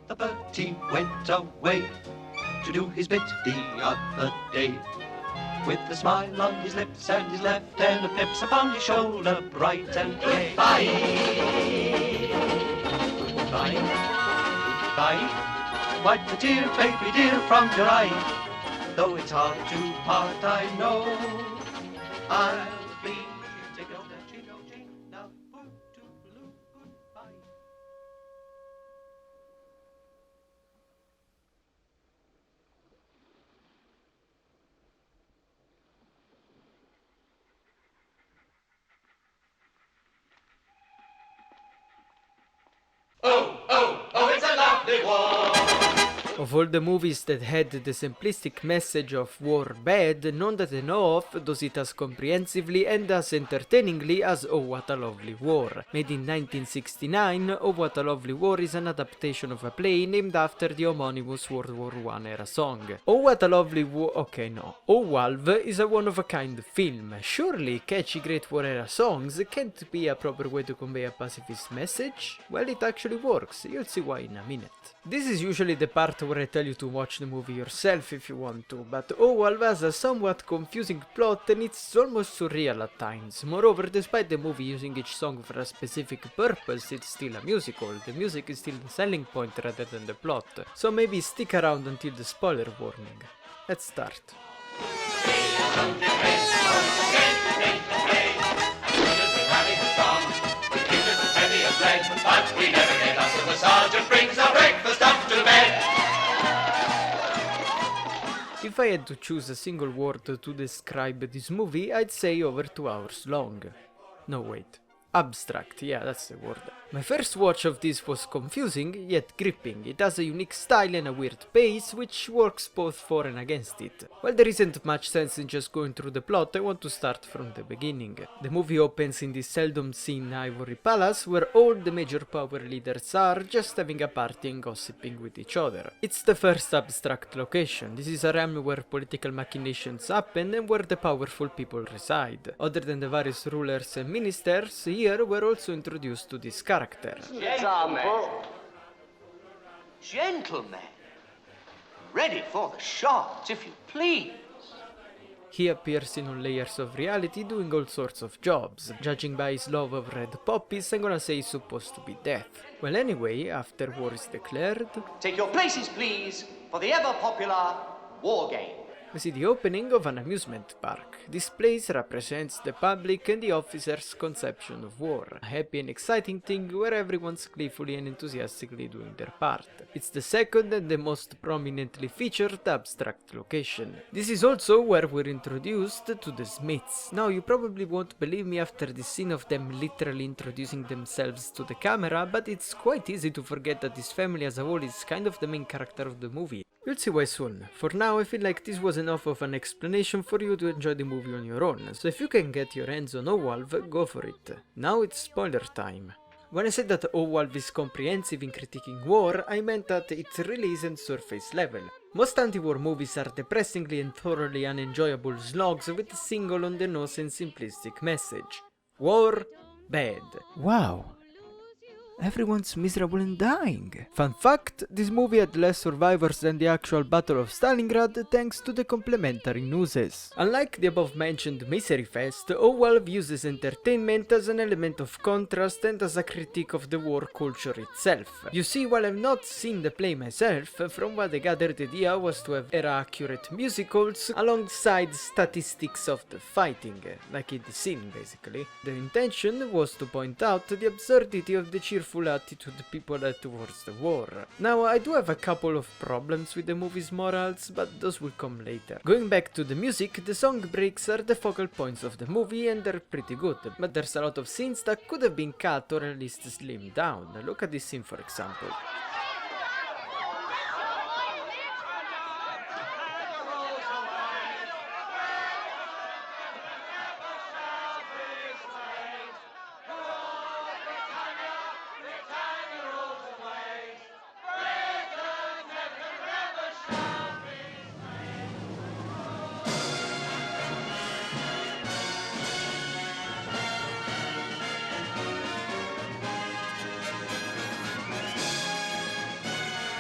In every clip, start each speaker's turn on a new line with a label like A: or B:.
A: The birdie went away to do his bit the other day, with a smile on his lips and his left hand of pips upon his shoulder, bright and gay. Goodbye, goodbye, goodbye. Wipe the tear, baby dear, from your eye. Though it's hard to part, I know I'll be taking off that Chino China boot to blue. Goodbye.
B: Oh, oh, oh, it's a lovely war.
C: Of all the movies that had the simplistic message of war bad, none that I know of does it as comprehensively and as entertainingly as Oh What a Lovely War. Made in 1969, Oh What a Lovely War is an adaptation of a play named after the homonymous World War I era song. Oh What a Lovely War... okay, no. Oh Walv is a one-of-a-kind film. Surely catchy Great War era songs can't be a proper way to convey a pacifist message? Well, it actually works. You'll see why in a minute. This is usually the part where I tell you to watch the movie yourself if you want to, but Oh Walv has a somewhat confusing plot and it's almost surreal at times. Moreover, despite the movie using each song for a specific purpose, it's still a musical. The music is still the selling point rather than the plot, so maybe stick around until the spoiler warning. Let's start.
B: But we never get up till the sergeant brings our breakfast up to bed.
C: If I had to choose a single word to describe this movie, I'd say over 2 hours long. No, wait. Abstract, yeah, that's the word. My first watch of this was confusing, yet gripping. It has a unique style and a weird pace, which works both for and against it. While there isn't much sense in just going through the plot, I want to start from the beginning. The movie opens in this seldom seen ivory palace, where all the major power leaders are just having a party and gossiping with each other. It's the first abstract location. This is a realm where political machinations happen and where the powerful people reside. Other than the various rulers and ministers, here we're also introduced to this character.
D: Gentlemen, ready for the shot, if you please.
C: He appears in all layers of reality doing all sorts of jobs. Judging by his love of red poppies, I'm gonna say he's supposed to be death. Well, anyway, after war is declared,
D: Take your places, please, for the ever-popular war game.
C: we see the opening of an amusement park. This place represents the public and the officers' conception of war. A happy and exciting thing where everyone's gleefully and enthusiastically doing their part. It's the second and the most prominently featured abstract location. This is also where we're introduced to the Smiths. Now, you probably won't believe me after this scene of them literally introducing themselves to the camera, but it's quite easy to forget that this family as a whole is kind of the main character of the movie. You'll see why soon. For now, I feel like this was enough of an explanation for you to enjoy the movie on your own, so if you can get your hands on Oh Walv, go for it. Now it's spoiler time. When I said that Oh Walv is comprehensive in critiquing war, I meant that it really isn't surface level. Most anti-war movies are depressingly and thoroughly unenjoyable slogs with a single on-the-nose and simplistic message. War, bad. Wow. Everyone's miserable and dying. Fun fact, this movie had less survivors than the actual Battle of Stalingrad thanks to the complementary nooses. Unlike the above mentioned misery fest, Oh Walv uses entertainment as an element of contrast and as a critique of the war culture itself. You see, while I've not seen the play myself, from what I gathered the idea was to have era-accurate musicals alongside statistics of the fighting, like in the scene basically. The intention was to point out the absurdity of the cheerful attitude people had towards the war. Now, I do have a couple of problems with the movie's morals, but those will come later. Going back to the music, the song breaks are the focal points of the movie and they're pretty good, but there's a lot of scenes that could have been cut or at least slimmed down. Look at this scene for example.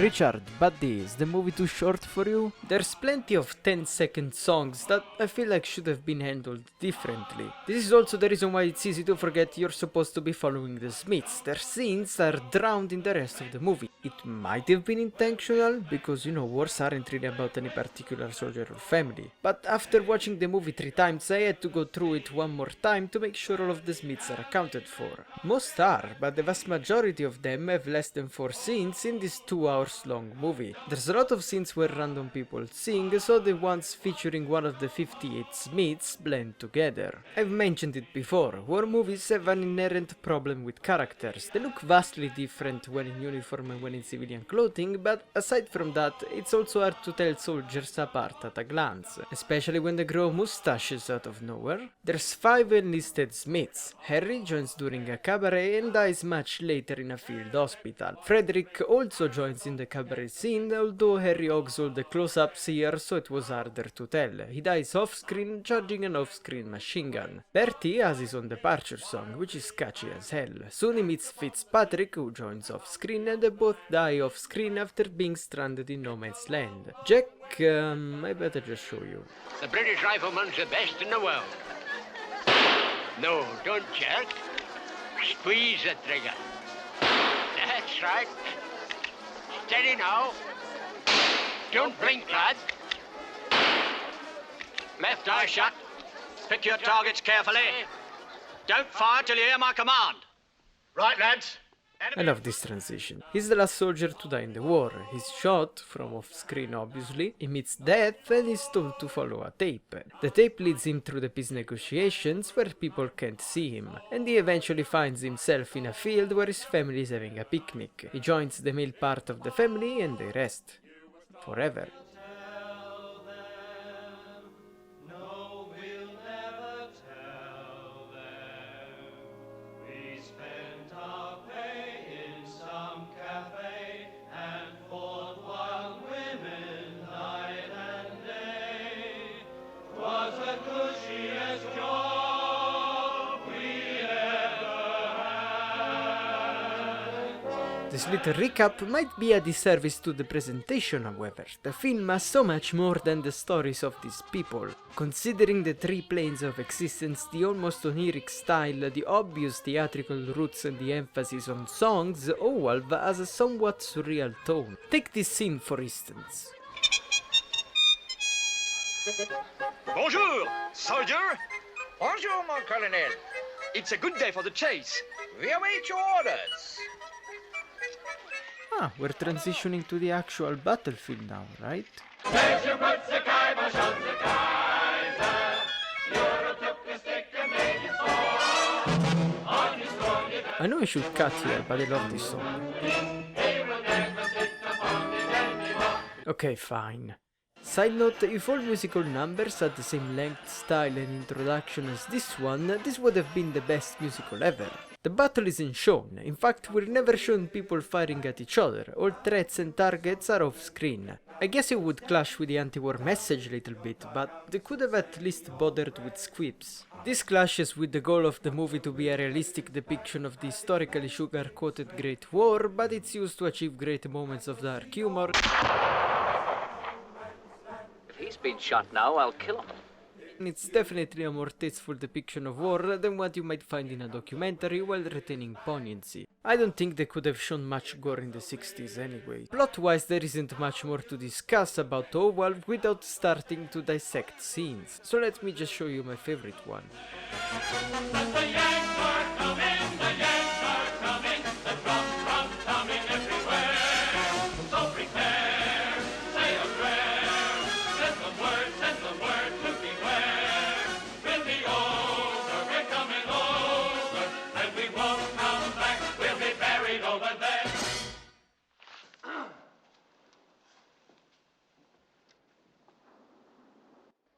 C: Richard, Buddy, is the movie too short for you? There's plenty of 10-second songs that I feel like should have been handled differently. This is also the reason why it's easy to forget you're supposed to be following the Smiths. Their scenes are drowned in the rest of the movie. It might have been intentional, because you know, wars aren't really about any particular soldier or family. But after watching the movie 3 times, I had to go through it one more time to make sure all of the Smiths are accounted for. Most are, but the vast majority of them have less than 4 scenes in this 2 hours long movie. There's a lot of scenes where random people sing, so the ones featuring one of the 58 Smiths blend together. I've mentioned it before, war movies have an inherent problem with characters. They look vastly different when in uniform and when in civilian clothing, but aside from that, it's also hard to tell soldiers apart at a glance, especially when they grow mustaches out of nowhere. There's 5 enlisted Smiths. Harry joins during a cabaret and dies much later in a field hospital. Frederick also joins in the cabaret scene, although Harry hogs all the close-ups here, so it was harder to tell. He dies off-screen, charging an off-screen machine gun. Bertie has his own departure song, which is catchy as hell. Soon he meets Fitzpatrick, who joins off-screen, and they both die off-screen after being stranded in no man's land. Jack, I better just show you.
E: The British rifleman's the best in the world. No, don't jerk. Squeeze the trigger. That's right. Steady now. Don't blink, lad.
D: Left eye shut. Pick your targets carefully. Don't fire till you hear my command.
B: Right, lads.
C: I love this transition. He's the last soldier to die in the war. He's shot, from off-screen obviously, he meets death and is told to follow a tape. The tape leads him through the peace negotiations where people can't see him, and he eventually finds himself in a field where his family is having a picnic. He joins the male part of the family and they rest. Forever. This little recap might be a disservice to the presentation, however. The film has so much more than the stories of these people. Considering the 3 planes of existence, the almost oniric style, the obvious theatrical roots and the emphasis on songs, Owlv has a somewhat surreal tone. Take this scene for instance.
F: Bonjour, soldier. Bonjour, mon colonel. It's a good day for the chase. We await your orders.
C: Ah, we're transitioning to the actual battlefield now, right? I know I should cut here, but I love this song. Okay, fine. Side note, if all musical numbers had the same length, style and introduction as this one, this would have been the best musical ever. The battle isn't shown, in fact we're never shown people firing at each other, all threats and targets are off screen. I guess it would clash with the anti-war message a little bit, but they could have at least bothered with squibs. This clashes with the goal of the movie to be a realistic depiction of the historically sugar-coated Great War, but it's used to achieve great moments of dark humor.
G: If he's been shot now, I'll kill him.
C: It's definitely a more tasteful depiction of war than what you might find in a documentary while retaining poignancy. I don't think they could have shown much gore in the 60s anyway. Plot-wise there isn't much more to discuss about Owlv without starting to dissect scenes, so let me just show you my favorite one.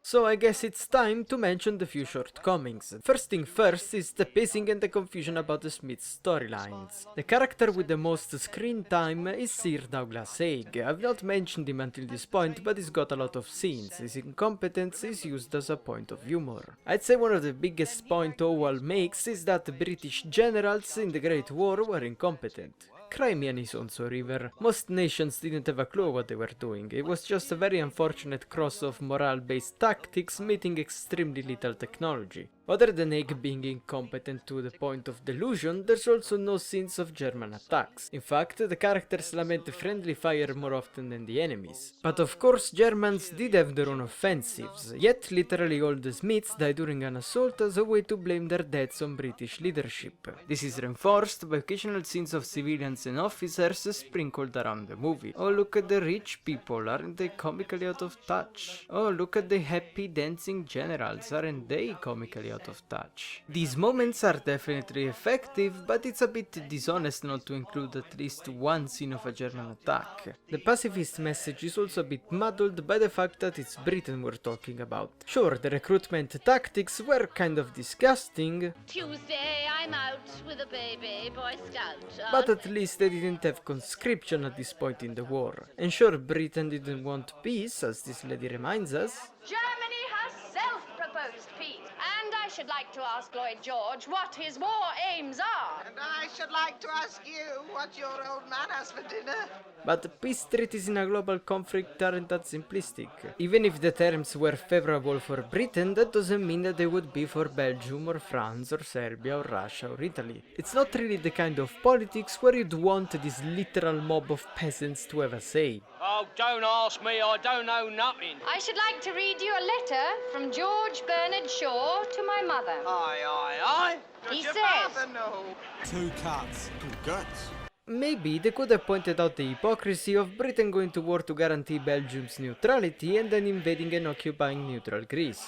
C: So I guess it's time to mention the few shortcomings. First thing first is the pacing and the confusion about the Smith's storylines. The character with the most screen time is Sir Douglas Haig. I've not mentioned him until this point, but he's got a lot of scenes. His incompetence is used as a point of humor. I'd say one of the biggest point Owlv makes is that the British generals in the Great War were incompetent. Crimean is also a river. Most nations didn't have a clue what they were doing. It was just a very unfortunate cross of morale-based tactics meeting extremely little technology. Other than Haig being incompetent to the point of delusion, there's also no scenes of German attacks. In fact, the characters lament friendly fire more often than the enemies. But of course, Germans did have their own offensives, yet literally all the Smiths died during an assault as a way to blame their deaths on British leadership. This is reinforced by occasional scenes of civilians and officers sprinkled around the movie. Oh, look at the rich people, aren't they comically out of touch? Oh, look at the happy dancing generals, aren't they comically out of touch? These moments are definitely effective, but it's a bit dishonest not to include at least one scene of a German attack. The pacifist message is also a bit muddled by the fact that it's Britain we're talking about. Sure, the recruitment tactics were kind of disgusting,
H: Tuesday, I'm out with a baby Boy Scout.
C: but at least they didn't have conscription at this point in the war. And sure, Britain didn't want peace, as this lady reminds us,
H: Germany herself proposed peace. And I should like to ask Lloyd George what his war aims are.
I: And I should like to ask you what your old man has for dinner.
C: but peace treaties in a global conflict aren't that simplistic. Even if the terms were favorable for Britain, that doesn't mean that they would be for Belgium or France or Serbia or Russia or Italy. It's not really the kind of politics where you'd want this literal mob of peasants to have a say.
E: Oh, don't ask me, I don't know nothing.
H: I should like to read you a letter from George Bernard Shaw to my mother.
E: Aye.
H: He
I: Your
H: says,
I: father know.
J: Two cuts. Two guts.
C: Maybe they could have pointed out the hypocrisy of Britain going to war to guarantee Belgium's neutrality and then invading and occupying neutral Greece.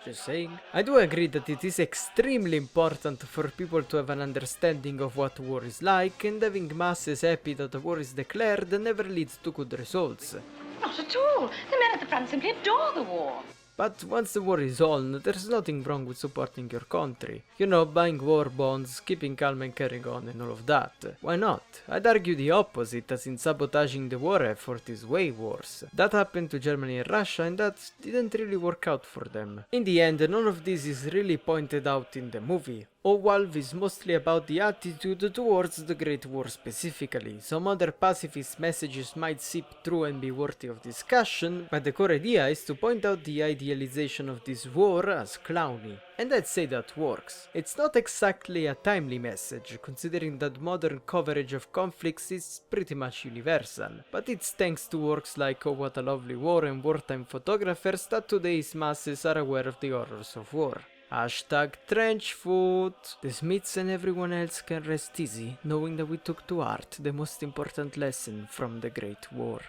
C: Just saying. I do agree that it is extremely important for people to have an understanding of what war is like, and having masses happy that the war is declared never leads to good results.
H: not at all. The men at the front simply adore the war.
C: But once the war is on, there's nothing wrong with supporting your country. You know, buying war bonds, keeping calm and carrying on and all of that. Why not? I'd argue the opposite, as in sabotaging the war effort is way worse. That happened to Germany and Russia, and that didn't really work out for them. In the end, none of this is really pointed out in the movie. Owalv is mostly about the attitude towards the Great War specifically. Some other pacifist messages might seep through and be worthy of discussion, but the core idea is to point out the idealization of this war as clowny. And I'd say that works. It's not exactly a timely message, considering that modern coverage of conflicts is pretty much universal, but it's thanks to works like Oh What a Lovely War and wartime photographers that today's masses are aware of the horrors of war. Hashtag trenchfoot. The Smiths and everyone else can rest easy, knowing that we took to heart the most important lesson from the Great War.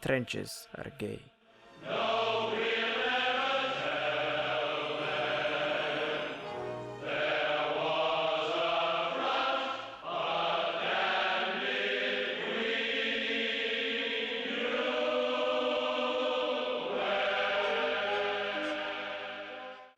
C: Trenches are gay.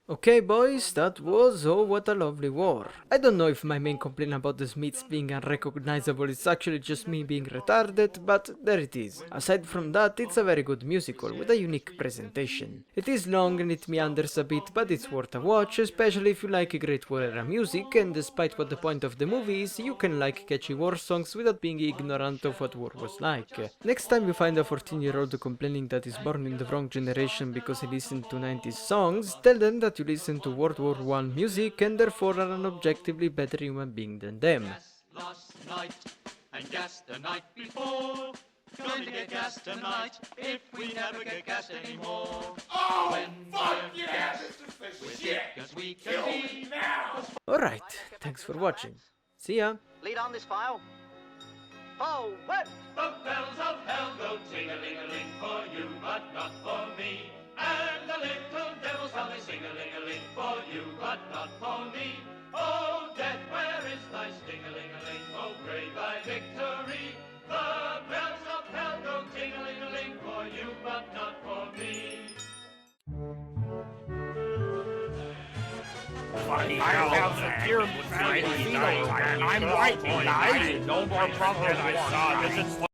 C: Okay boys, that was Oh What a Lovely War. I don't know if my main complaint about the Smiths being unrecognizable is actually just me being retarded, but there it is. Aside from that, it's a very good musical with a unique presentation. It is long and it meanders a bit, but it's worth a watch, especially if you like Great War era music, and despite what the point of the movie is, you can like catchy war songs without being ignorant of what war was like. Next time you find a 14-year-old complaining that he's born in the wrong generation because he listened to 90s songs, tell them that you listen to World War I music and therefore are an objectively better human being than them.
A: Last night and gas the night before. Going to get gas tonight if we never get gas anymore.
B: Oh,
A: When
B: fuck
A: we're
B: yeah,
A: gas,
B: Mr. Fisher.
A: we're
B: Yeah.
A: sick as we
B: Kill
A: can
B: me
A: be.
B: now.
C: Alright, thanks for watching. See ya!
D: Lead on this file. Forward!
B: The bells of hell go ting-a-ling-a-ling for you, but not for me. And the little devils how they sing-a-ling-a-ling for you, but not for me. Oh, death, where is thy sting-a-ling-a-ling? Oh, brave thy victory. The bells of hell go ting-a-ling-a-ling for you, but not for me.
J: I'm right, guys. No more problems.